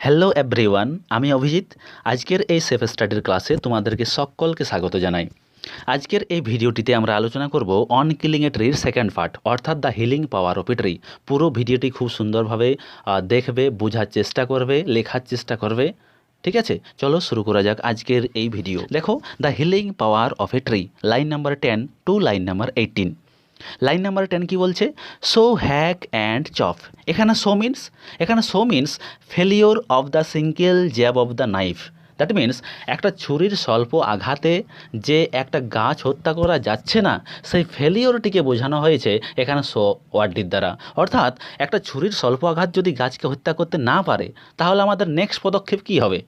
Hello everyone, আমি অভিজিৎ। আজকের এই সেফ স্টাডির ক্লাসে তোমাদেরকে সকলকে স্বাগত জানাই। আজকের এই ভিডিওটিতে আমরা আলোচনা করব অন কিলিং এ ট্রির সেকেন্ড পার্ট, অর্থাৎ the healing power of a tree. পুরো ভিডিওটি খুব সুন্দরভাবে দেখবে, বোঝার চেষ্টা করবে, লেখার চেষ্টা করবে। ঠিক আছে, চলো শুরু করা যাক আজকের এই ভিডিও। দেখো, the healing power of a tree, line number 10 to line number 18। Line number 10 কি বলছে? So hack and chop. এখানে so means failure of the single jab of the knife. That means একটা ছুরির স্বল্প আঘাতে যে একটা গাছ হত্যা করা যাচ্ছে না, সেই ফেলিওরটিকে বোঝানো হয়েছে এখানে শো ওয়ার্ডটির দ্বারা। অর্থাৎ একটা ছুরির স্বল্প আঘাত যদি গাছকে হত্যা করতে না পারে, তাহলে আমাদের নেক্সট পদক্ষেপ কী হবে?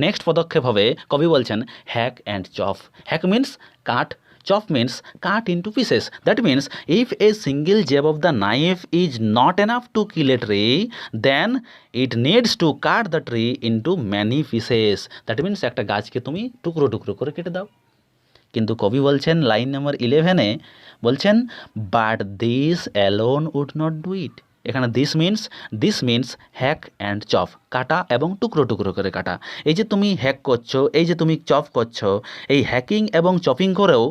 নেক্সট পদক্ষেপ হবে, কবি বলছেন, hack and chop. Hack means cut, chop means cut into pieces. That means if a single jab of the knife is not enough to kill a tree, then it needs to cut the tree into many pieces. That means একটা গাছকে তুমি টুকরো টুকরো করে কেটে দাও। কিন্তু কবি বলছেন লাইন নাম্বার 11-এ বলছেন, but this alone would not do it. এখানে this means hack and chop, কাটা এবং টুকরো টুকরো করে কাটা। এই যে তুমি হ্যাক করছো, এই যে তুমি চপ করছো, এই হ্যাকিং এবং চপিং করেও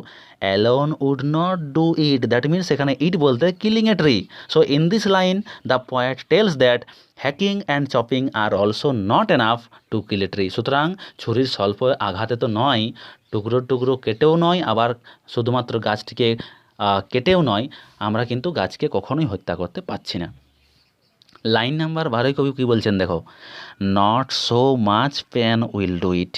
alone would not do it. That means এখানে ইট বলতে killing a tree. So in this line the poet tells that hacking and chopping are also not enough to kill a tree. সুতরাং ছুরির স্বল্প আঘাতে তো নয়, টুকরো টুকরো কেটেও নয়, আবার শুধুমাত্র গাছটিকে কেটেও নয়, আমরা কিন্তু গাছকে কখনোই হত্যা করতে পারছি না। লাইন নাম্বার 12 কবি কী বলছেন দেখো, not so much pan will do it.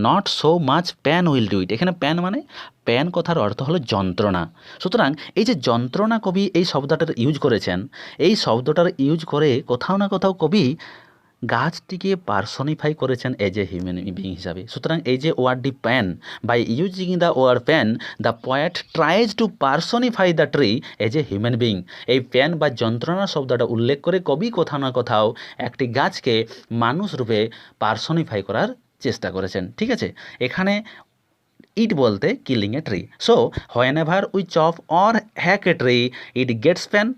Not so much pan will do it. এখানে প্যান মানে, প্যান কথার অর্থ হলো যন্ত্রণা। সুতরাং এই যে যন্ত্রণা কবি এই শব্দটার ইউজ করেছেন, এই শব্দটার ইউজ করে কোথাও না কোথাও কবি গাছটিকে পার্সনিফাই করেছেন এজ এ হিউম্যান বিং হিসাবে। সুতরাং এই যে ওয়ার্ডটি pain, by using the word pain the poet tries to personify the tree as a human being. এই প্যান বা যন্ত্রণা শব্দটা উল্লেখ করে কবি কোথাও না কোথাও একটি গাছকে মানুষ রূপে পার্সনিফাই করার চেষ্টা করেছেন। ঠিক আছে, এখানে ইট বলতে killing a tree. So when ever we chop or hack a tree it gets pan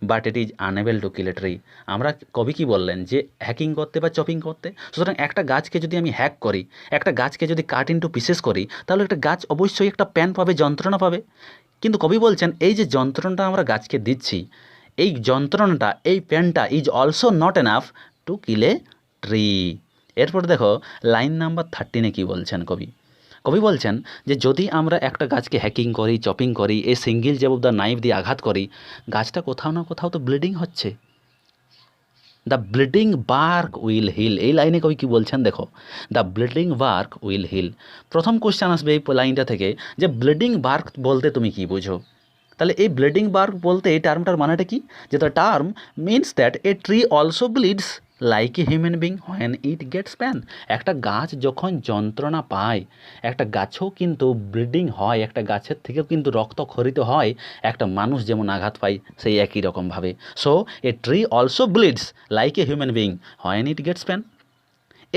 but it is unable to kill a tree. আমরা কবি কি বললেন যে হ্যাকিং করতে বা চপিং করতে। সুতরাং একটা গাছকে যদি আমি হ্যাক করি, একটা গাছকে যদি কাট ইন্টু পিসেস করি, তাহলে একটা গাছ অবশ্যই একটা প্যান পাবে, যন্ত্রণা পাবে। কিন্তু কবি বলছেন এই যে যন্ত্রণাটা আমরা গাছকে দিচ্ছি, এই যন্ত্রণাটা, এই প্যানটা is also not enough to kill a tree. এরপর দেখো লাইন নাম্বার 13-এ কী বলছেন কবি বলছেন যে যদি আমরা একটা গাছকে হ্যাকিং করি, চপিং করি, এই single jab of the knife দিয়ে আঘাত করি, গাছটা কোথাও না কোথাও তো ব্লিডিং হচ্ছে। The bleeding bark will heal. এই লাইনে কবি কী বলছেন দেখো, the bleeding bark will heal. প্রথম কোশ্চেন আসবে এই লাইনটা থেকে যে ব্লিডিং বার্ক বলতে তুমি কী বোঝো? তাহলে এই ব্লিডিং বার্ক বলতে এই টার্মটার মানেটা কি? যে the term means that a tree also bleeds like a human being when it gets pain. একটা গাছ যখন যন্ত্রণা পায়, একটা গাছও কিন্তু ব্লিডিং হয়, একটা গাছের থেকেও কিন্তু রক্ত ক্ষরিত হয়, একটা মানুষ যেমন আঘাত পায় সেই একই রকমভাবে। So a tree also bleeds like a human being when it gets pain.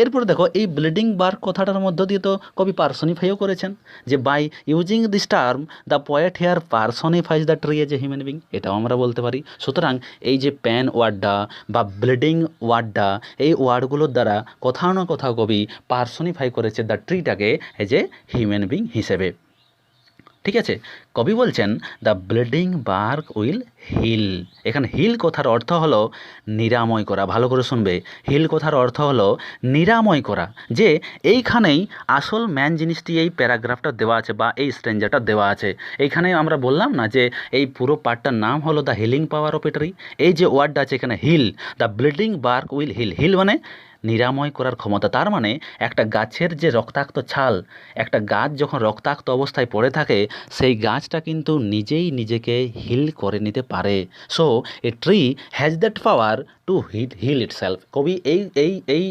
এরপর দেখো এই ব্লিডিং বার্ক কথাটার মধ্য দিয়ে তো কবি পার্সনিফাইও করেছেন, যে by using this term the poet here personifies the tree as a human being. এটাও আমরা বলতে পারি। সুতরাং এই যে প্যান ওয়ার্ডটা বা ব্লিডিং ওয়ার্ডটা, এই ওয়ার্ডগুলোর দ্বারা কোথাও না কোথাও কবি পার্সনিফাই করেছে দ্য ট্রিটাকে এজ এ হিউম্যান বিং হিসেবে। ঠিক আছে, কবি বলছেন the bleeding bark will heal. এখানে হিল কথার অর্থ হলো নিরাময় করা। ভালো করে শুনবে, হিল কথার অর্থ হলো নিরাময় করা। যে এইখানেই আসল ম্যান জিনিসটি এই প্যারাগ্রাফটা দেওয়া আছে বা এই স্ট্রেঞ্জারটা দেওয়া আছে। এইখানে আমরা বললাম না যে এই পুরো পার্টটার নাম হলো the healing power of a tree. এই যে ওয়ার্ডটা আছে এখানে heal, the bleeding bark will heal. Heal মানে নিরাময় করার ক্ষমতা। তার মানে একটা গাছের যে রক্তাক্ত ছাল, একটা গাছ যখন রক্তাক্ত অবস্থায় পড়ে থাকে, সেই গাছটা কিন্তু নিজেই নিজেকে হিল করে নিতে পারে। So a tree has that power to heal itself. কবি এই এই এই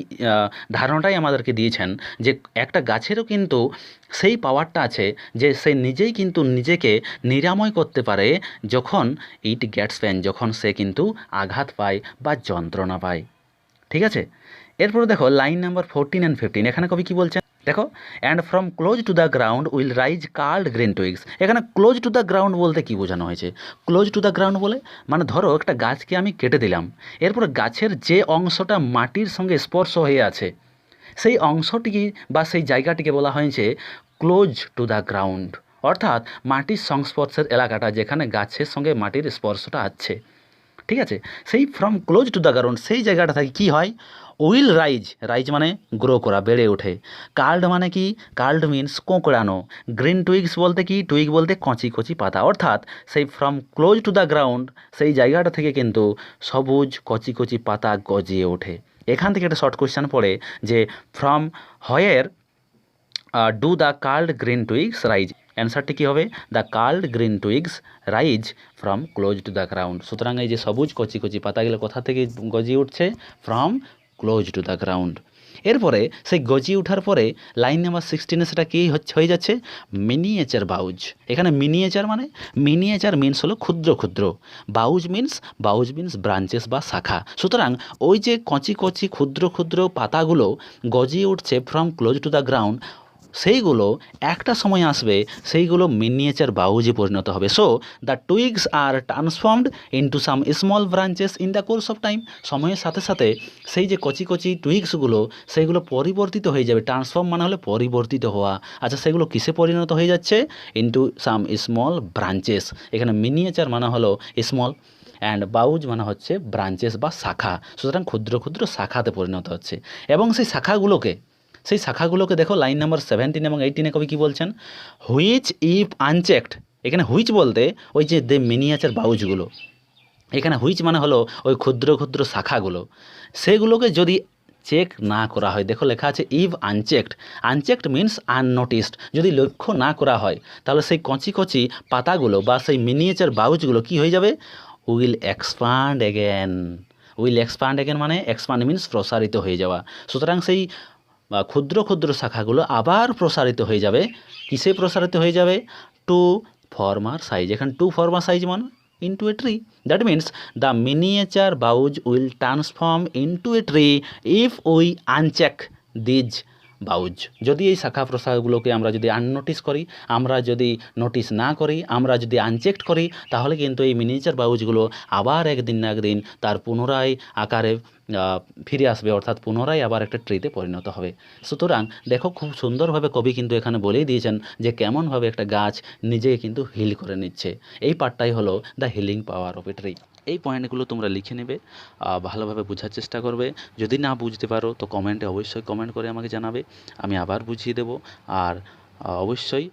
ধারণাটাই আমাদেরকে দিয়েছেন যে একটা গাছেরও কিন্তু সেই পাওয়ারটা আছে যে সে নিজেই কিন্তু নিজেকে নিরাময় করতে পারে যখন ইট গেটস পেন, যখন সে কিন্তু আঘাত পায় বা যন্ত্রণা পায়। ঠিক আছে, এরপরে দেখো লাইন নাম্বার 14 অ্যান্ড 15। এখানে কবি কী বলছেন, দেখো, and from close to the ground will rise card green টুইগস। এখানে ক্লোজ টু দ্য গ্রাউন্ড বলতে কী বোঝানো হয়েছে? ক্লোজ টু দ্য গ্রাউন্ড বলে মানে ধরো একটা গাছকে আমি কেটে দিলাম, এরপর গাছের যে অংশটা মাটির সঙ্গে স্পর্শ হয়ে আছে সেই অংশটিকে বা সেই জায়গাটিকে বলা হয়েছে ক্লোজ টু দ্য গ্রাউন্ড, অর্থাৎ মাটির সংস্পর্শের এলাকাটা যেখানে গাছের সঙ্গে মাটির স্পর্শটা আছে। ঠিক আছে, সেই from close to the ground সেই জায়গাটা থেকে কী হয়? উইল রাইজ, রাইজ মানে গ্রো করা, বেড়ে ওঠে। কার্ড মানে কি? কার্ড মিন্স কোঁকড়ানো। গ্রিন টুইগস বলতে কি? টুইগ বলতে কচি কচি পাতা, অর্থাৎ সেই from close to the ground সেই জায়গাটা থেকে কিন্তু সবুজ কচি কচি পাতা গজিয়ে ওঠে। এখান থেকে একটা শর্ট কোয়েশ্চেন পড়ে যে from where do the curled green twigs rise. অ্যান্সারটি কী হবে? The curled green twigs rise from close to the ground. সুতরাং এই যে সবুজ কচি কচি পাতাগুলো কোথা থেকে গজিয়ে উঠছে? From close to the ground. এরপরে সেই গজিয়ে ওঠার পরে লাইন নাম্বার 16 সেটা কী হয়ে যাচ্ছে? Miniature boughs. এখানে মিনিয়েচার মানে মিনিয়েচার মিন্স হলো ক্ষুদ্র ক্ষুদ্র, বাউজ মিন্স ব্রাঞ্চেস বা শাখা। সুতরাং ওই যে কচি কচি ক্ষুদ্র ক্ষুদ্র পাতাগুলো গজিয়ে উঠছে from close to the ground, সেইগুলো একটা সময় আসবে সেইগুলো মিনিয়েচার বাউজে পরিণত হবে। So the twigs are transformed into some small branches in the course of time. সময়ের সাথে সাথে সেই যে কচি কচি টুইগসগুলো সেইগুলো পরিবর্তিত হয়ে যাবে। ট্রান্সফর্ম মানে হলে পরিবর্তিত হওয়া। আচ্ছা, সেগুলো কিসে পরিণত হয়ে যাচ্ছে? Into some small branches. এখানে মিনিয়েচার মানে হলো স্মল, অ্যান্ড বাউজ মানে হচ্ছে ব্রাঞ্চেস বা শাখা। সুতরাং ক্ষুদ্র ক্ষুদ্র শাখাতে পরিণত হচ্ছে। এবং সেই শাখাগুলোকে দেখো লাইন নাম্বার 17 এবং 18 কবি কী বলছেন? Which if unchecked. এখানে হুইচ বলতে ওই যে দে মিনিয়েচার বাউজগুলো, এখানে হুইচ মানে হলো ওই ক্ষুদ্র ক্ষুদ্র শাখাগুলো, সেগুলোকে যদি চেক না করা হয়, দেখো লেখা আছে if unchecked. Unchecked means unnoticed. যদি লক্ষ্য না করা হয় তাহলে সেই কচি কচি পাতাগুলো বা সেই মিনিয়েচার বাউজগুলো কী হয়ে যাবে? Will expand again. Will expand again মানে এক্সপান্ড মিন্স প্রসারিত হয়ে যাওয়া। সুতরাং সেই ক্ষুদ্র ক্ষুদ্র শাখাগুলো আবার প্রসারিত হয়ে যাবে। কিসে প্রসারিত হয়ে যাবে? To former size. এখানে টু ফর্মার সাইজ মানে into a tree. That means the miniature boughs will transform into a tree if we uncheck these boughs. যদি এই শাখা প্রশাখাগুলোকে আমরা যদি আননোটিস করি, আমরা যদি নোটিস না করি, আমরা যদি আনচেকড করি, তাহলে কিন্তু এই মিনিয়েচার বাউজগুলো আবার একদিন না একদিন তার পুনরায় আকারে ফিরে আসবে, অর্থাৎ পুনরায় আবার একটা ট্রিতে পরিণত হবে। সুতরাং দেখো খুব সুন্দরভাবে কবি কিন্তু এখানে বলেই দিয়েছেন যে কেমনভাবে একটা গাছ নিজেকে কিন্তু হিল করে নিচ্ছে। এই পার্টটাই হলো the healing power of a tree. এই পয়েন্টগুলো তোমরা লিখে নেবে, ভালোভাবে বোঝার চেষ্টা করবে। যদি না বুঝতে পারো তো কমেন্টে অবশ্যই কমেন্ট করে আমাকে জানাবে, আমি আবার বুঝিয়ে দেবো। আর অবশ্যই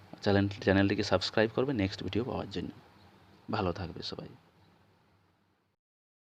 চ্যানেলটিকে সাবস্ক্রাইব করবে নেক্সট ভিডিও পাওয়ার জন্য। ভালো থাকবে সবাই।